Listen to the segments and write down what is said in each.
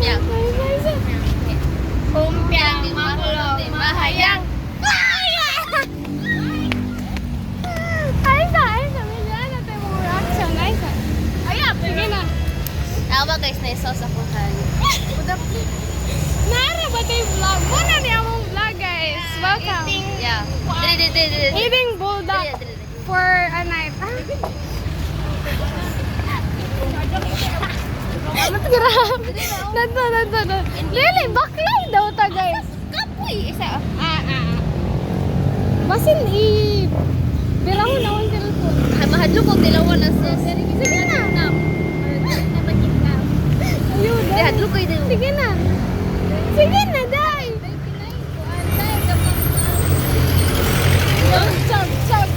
Kumpiang. Kumpiang, makulong, mahayang. Aysa. Medyo ano tayo mo reaction. Aysa. Ayap, sige na. Ako ba guys, na-sauce ako han. Nara ba tayo vlog? Muna niya mong vlog guys. Welcome. Yeah. Dili. Eating bulldog for a night. Grabe. Nanto. Really, baklay daw ta guys. Kapoy, isa. Basin Bilang na akong cellphone. Mahadlo ko tilawan na sis. Sige na. Ayun, Di hadlo ko ito. Sige na. Sige na, day. Check.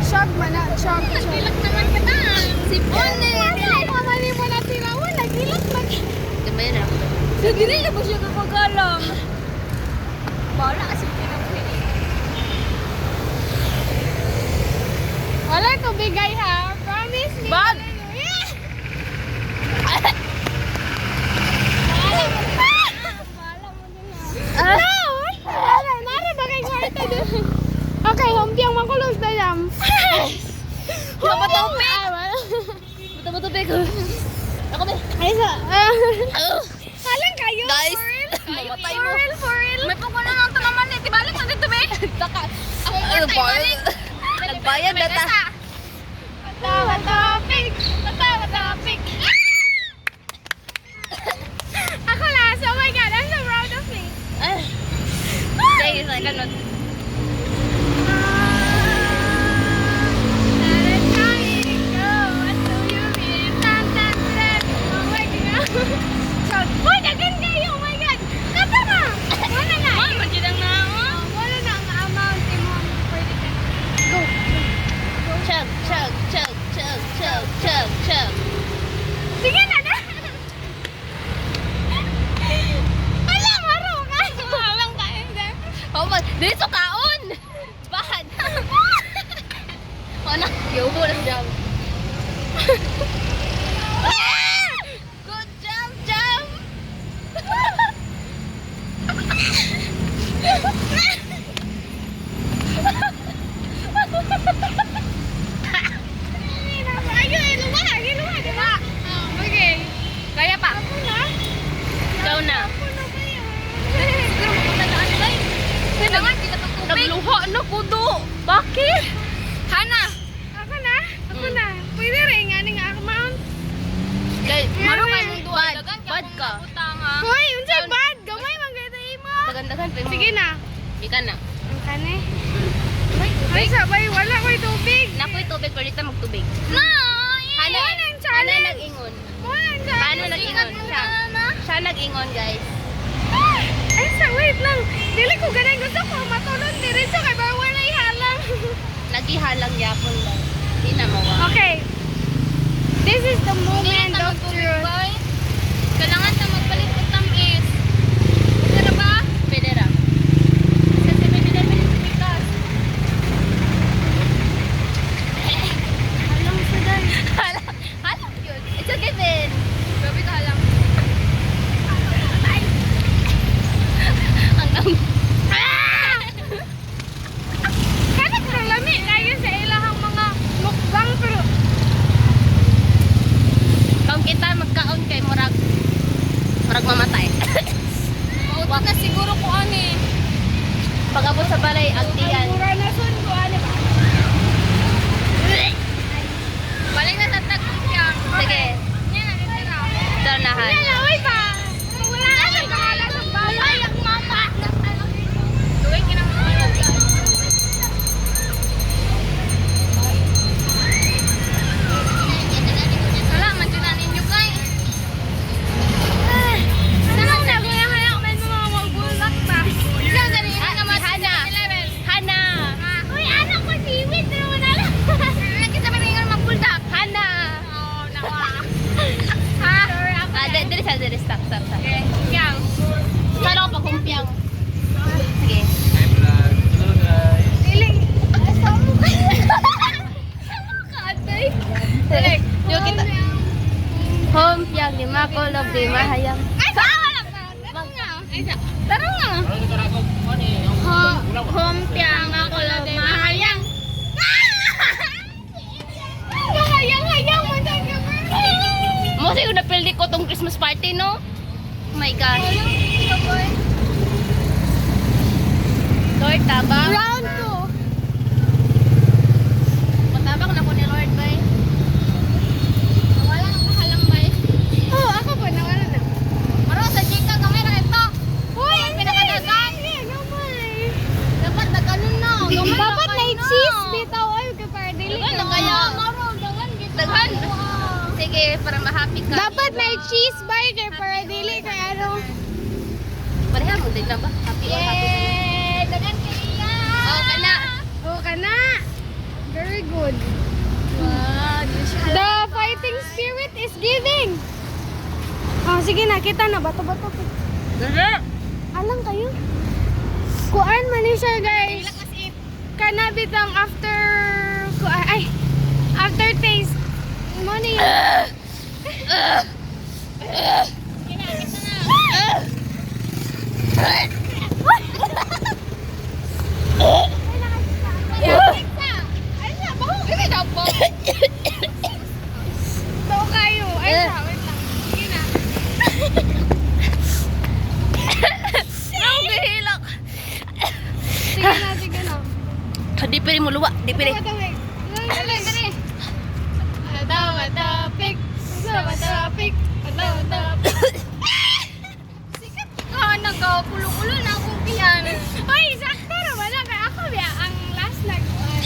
Shock man na, shock. Nagilak naman ka na. Sipon eh. Mamali mo na tinawan, nagilak man. Gabay na ako. So, dili na ba siya kapagalang? Bala kasi pinapili. Wala ko bigay ha. Promise me. Bag! Nara ba kay kwarta doon? Okay, humpiang makulog na yan. Mapatope! Mapatope ko. Ako ba? Ay, halang kayo? Guys, For real? mamatay mo. For real? May pagwala ng talaman eh. Tibalik na dito, be. Taka. Ano ba? Nagbayad na ta. Matapik! Ako last. Oh my God, I'm so proud of me. Sige, sa ganun. Uy, dagan kayo! Oh my God! Kata na! Wala na! Magidang na ako. Wala na ang amount mo. Pwede ka. Go! Chug. Sige na na! Wala, maro ka! Walang kain dyan. Oh my, dili sa kaon. Bad. Ano? Yobo na siya. Good job, Jam. Ayun, lumaha, diba? Okay. Kaya pa. Ako na? Ikaw na. Ako na ba yan? Siguro magpagandaan guys. Kailangan kita pag tubig. Nagluha na kudo. Bakit? Hana. Ako na? Ako na. Pwede rin nga ng amount. Guys, maro kayo mong duwa. Bad. Bad ka. Hoy, unsay bad? Gamay man gayta mo. Dagan-dagan pa mo. Sige na. Ika na. Ang kane. Ay, sabay, wala ko'y tubig. Nakoy tubig, pero dito magtubig. No! Hana, Yan ang Hana challenge. nag-ingon. Walang Hana challenge. nag-ingon. Siya nag-ingon, guys. Ay, wait lang. Dili ko ganun. Gusto ko matulog diretso kay ba wala ihalang. Nagihalang yapon lang. Hindi na mawa. Okay. This is the moment of truth. Kailangan na magpalit ng tamis. Pwede ba? Pwede ra. Kasi pwede na pikas. Halang sa day. Halang yun. It's okay, Ben. Grabe ka halang. Ang Kanang kalami kayo sa ilahang mga mukbang pero Kung kita magkaon kay murag mamatay. mauta na siguro ko ani. Pag-abot sa balay, agtian. Mura na sun ko ani ba? Balik na sa tagkusyang. Sige. Yan na nitira. Darnahan. Nalaway pa. Wala na sa pangalan ng balay ang mama. Tuwing kinakabalan. Wala man dyan na ninyo kay. Sarap na kuya kaya kumain mo mga magbulak pa. Isang dali na naman sa Hana. Hana. Uy, anak ko siwit. Pero wala lang. Nakita mo rin yung magbuldak. Hana. Oo, nawa. Ha? Dili stop. Okay, ikaw. Saan ako pagkumpiang? Sige. Iling. Asa mo ka? Kaate. Dali. Yo kita. Home yang di makolog di mahayang. Ay, sawa lang ba? Tarong nga. Ay, tarong nga. Humpiang ako lang mahayang. Mahayang mo dyan ka ba? Mo siguro na pildi ko tong Christmas party no. Oh my gosh. Lord tabang. Round 2. Matabang na ko ni Lord bay. Wala nang kahalambay. Oh, ako po, nawala na. Maro sa chika gamay na ito. Uy, pinakadagan. Gamay. Dapat nagkanon na. Gamay Dapat na na kayo cheese bitaw ay ka para dili Dagan ka. na kayo. Maro, dagan kita. Dagan. Sige, para ma-happy ka. Dapat na cheese burger para dili ka ano. Pareha mo din na ba? Happy or happy? Eh, dagan kaya. Oh, kana. Oh, kana. Very good. Wow, The fighting spirit is giving. Oh, sige na, kita na. Bato-bato. Alam kayo? Kuan man ni siya, guys. Kana bitang after... Ay, after taste. Mo ni Ito kayo. Ay, wait lang. Sige na. Ang gihilak. Sige na. Di pwede mo luwa. Di pwede. Dali. Topic. Topic. Sikat ka, nagkapulo-pulo na akong piyan. Hoy, sakto naman lang. Kaya ako biya ang last nag-kuhan.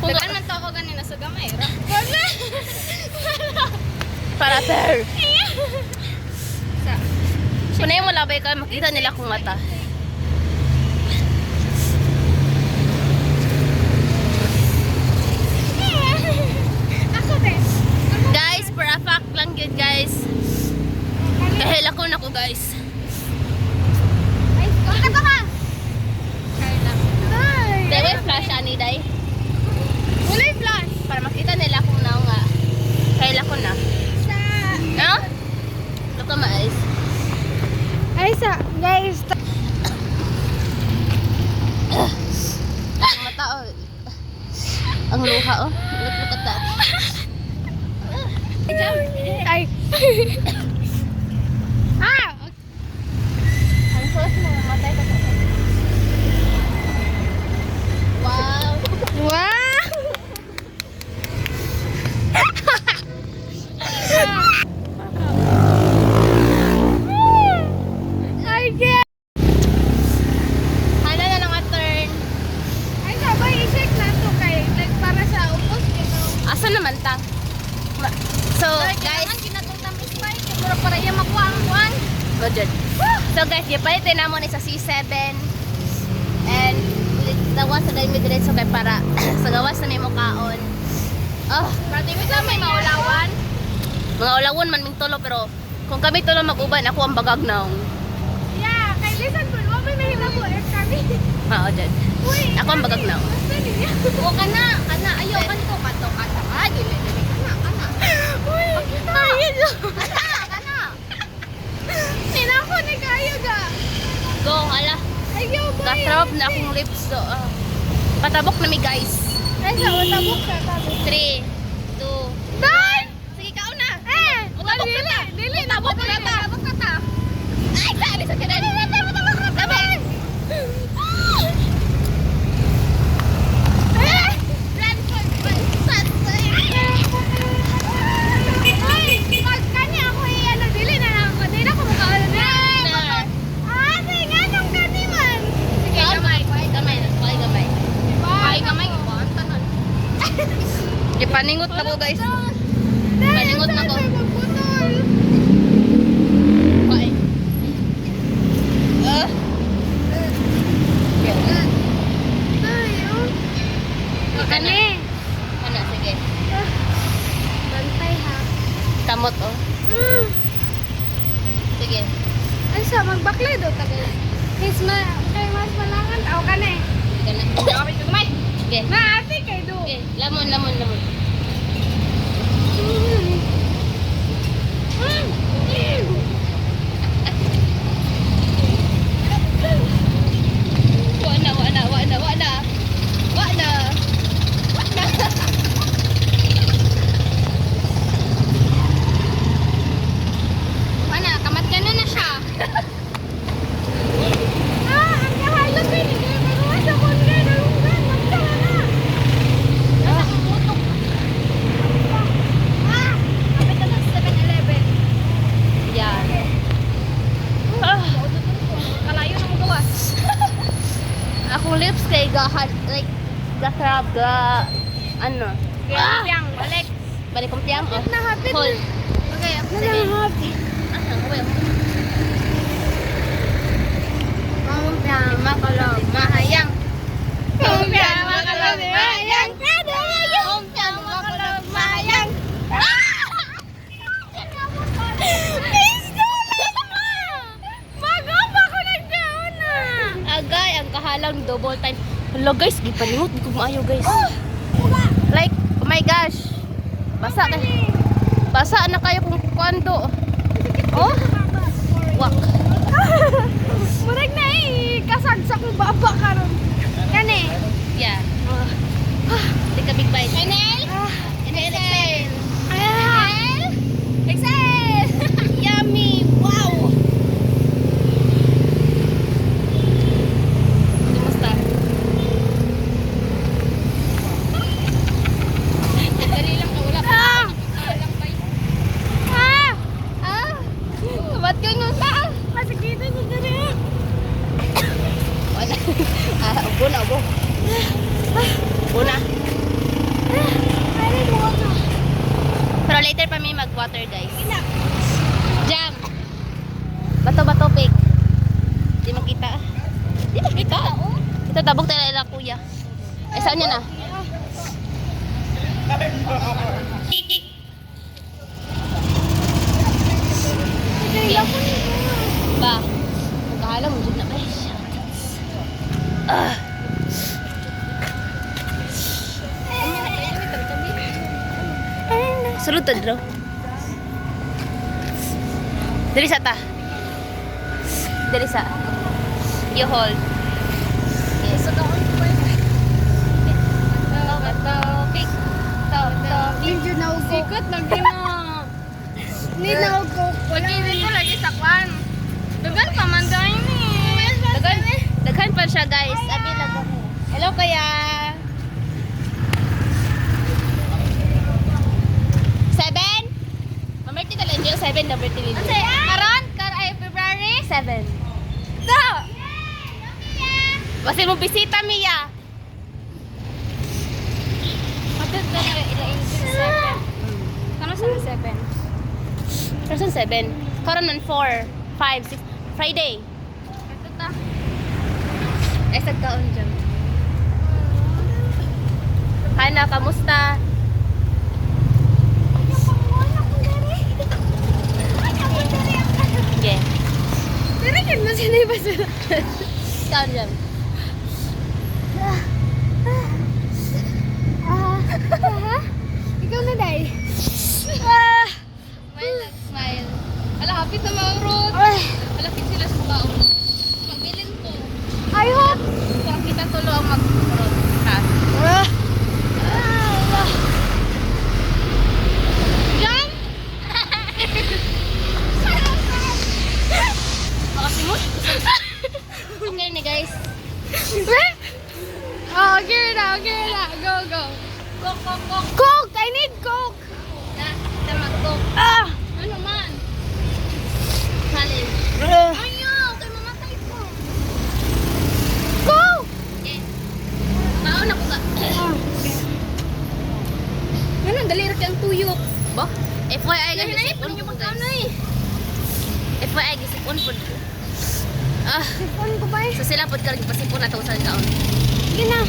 Dagan man to ako ganina sa gamay. Ra. Wala. Para sir. Kunay mo labay ka, makita nila kung mata. Ako din. Guys, for a fact lang yun guys. Kahil ako na ko guys. Ay, kakata ka. Ay. Dewe flash ani day. Wala yung flash. Para makita nila kung na nga. Kahil ako na. Sa... No? Look at my eyes. Ay, guys. Ang mata oh. Ang luha oh. Look at that. Ay. Ah! Ang sus mo, matay ka pa. Wow. Wow! I get. Hana na lang turn. Ay, sabay i-check na to kay like para sa upos dito. Asa naman ta? So, guys, Guys, kinatutang spike. Pero para iya makuha ang kuhan. Good. So guys, yapalitin na mo ni sa C7 and gawas sa dahil diretso kay para sa gawas na may mukaon. Oh, Pati ko may maulawan. mga ulawon man ming tulo pero kung kami tulo mag-uban ako ang bagagnaw. Yeah, kay listen po, mo may mahilabo eh kami. Oo, dyan. Uy, Ako ang bagagnaw. basta niya. O kana, ayaw kanto kanto kanto. Ah, dili dili kana. Uy, ayun lang. Kana. Tinako ni kayo ga. Go, hala. Ayaw boy. Katrop na akong lips do. Patabok na mi guys. Ay, sa utabok ka tabi. 3, 2, Dai! sige ka una. Utabok ka ta. Dili, tabok ka ta. Tabok ka ta. Ay, sali sa kanan. Tabok ka ta. Ay, pag kanya ako i-ano, dili na lang ako. Dili na ako makaano na. Ah, sige nga nung kani man. Sige, gamay. Gamay na, gamay. Ay, gamay ko ba? Tanon. Ipaningot na ko guys. Paningot na ko. Magputol. Okay. Ay, oh. Kani. Ano, sige. Bantay ha. Kamot oh. Sige. Ay sa magbaklay do tagal. Kay mas malangan tao ka na eh. Sige na. Gamay ko gamay. Sige. Maati kay do. Sige. Lamon. Wana. Mana, kamat ka na siya. Ang kahalap eh. Nagkaroon sa kontra. Dalungan. Magtala na. Kapit ka ng 7-Eleven. Yan. Kalayo na mo gawas. Akong lips kay like gakrab ga ano. Piyang, balik. Balik kong tiyang. Na hapit. Hold. Okay, Hapit. Kumpiyang, makalog, mahayang. Kumpiyang, makalog, mahayang. Kumpiyang, makalog, mahayang. Agay, ang kahalang double time. Hello guys, gipalimot. Di ko maayo guys. Like, oh my gosh. Basa na kayo kung kwando. Oh? Wak. Murag na eh. Kasagsak mo baba karon. Kani. Yeah. Take a big bite. Enel? Inhale. Excel! Yummy! Wow! Kumusta? Dali lang ka, wala pa. Lang pa yun. Ba't ganun ba? Masakita sa dali. Wala. Ubo na, ubo. Ubo na. Pero later pa may mag-water guys. Jam! Bato-bato pig. Di makita. Di makita. Ito tabok tayo lang kuya. Eh saan niya na? Ba? Magkahala mo dyan na ba? Sulod to, bro. Dali sa ta. Dali sa. You hold. Yes. Medyo naugok. Sikot, nagdino. Hindi naugok. Pag-ibig ko lagi sa kwan. Dugan pa man dahil ni. Daghan pa siya, guys. Abi lang ako. Hello, kaya. 7? Mamerti na lang dyan. 7 na birthday nila. Karon? Ay, February? 7. No! Basin mo bisita, Mia. Matut na ila-ila 7. Kano sa 7? Person 7. Karon ng 4, 5, 6. Friday. Ito ta. Esag taon dyan. Hana, kamusta? Yeah. Tirikin mo sila yung basura. Taon dyan. Ikaw na, Day. Smile, smile. Ala, hapit na mga road. Malapit sila sa baon. Magbilin ko. I hope. Kung kita tulo ang mag-road. Ha? Jan? Makasimot? Okay ni guys. Oh, get it out, get it out. Go, go. Kok. Coke! I need Coke! Na, kita mag-go. Ano man? Challenge. Ayaw, kay mamatay ko. Coke! Okay. Baon ako ka. Ganun, daliri kang tuyok. Ba? FYI guys, isipon po guys. eh. FYI, isipon po. Sipon ko ba eh? So sila po ka rin pasipon na ito sa kaon. Sige na.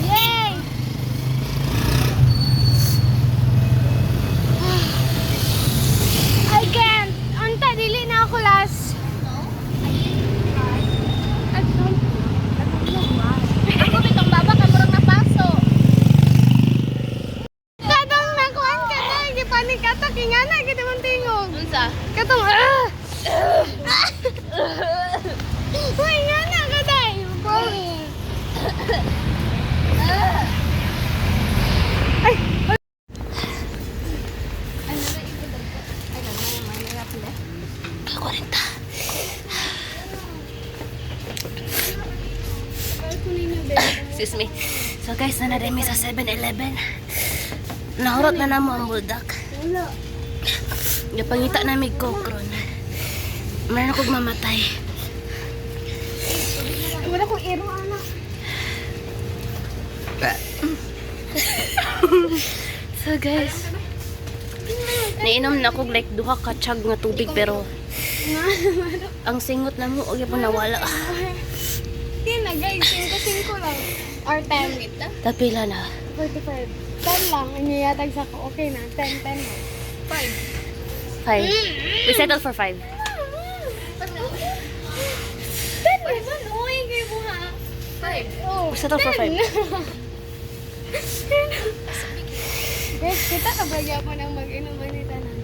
Yay! I can't. Anta, dili na ako last. Ako bitong baba ka murang napaso. Kadong nakuhan ka na. Katong, Uy, nga na ka tayo. Ay! Kakurinta. Excuse me. So guys, nanadami sa 7-Eleven. Nahurot na namo ang buldak. Wala. Napangita na mig kokron. Meron akong mamatay. Wala kong iro, anak. So guys, nainom na ako like duha ka tiyag nga tubig pero ang singot na mo, okay po nawala. Hindi na guys, 5 lang. Or 10. Tapila na. 45. 10 lang, inyayatag sa ko. Okay na, 10 na. 5. 5. We settle for 5. 10 naman, uy, kayo mo ha. 5. Oh, We settle for 5. Guys, kita kabagya po ng mag-inuman ni Tanan.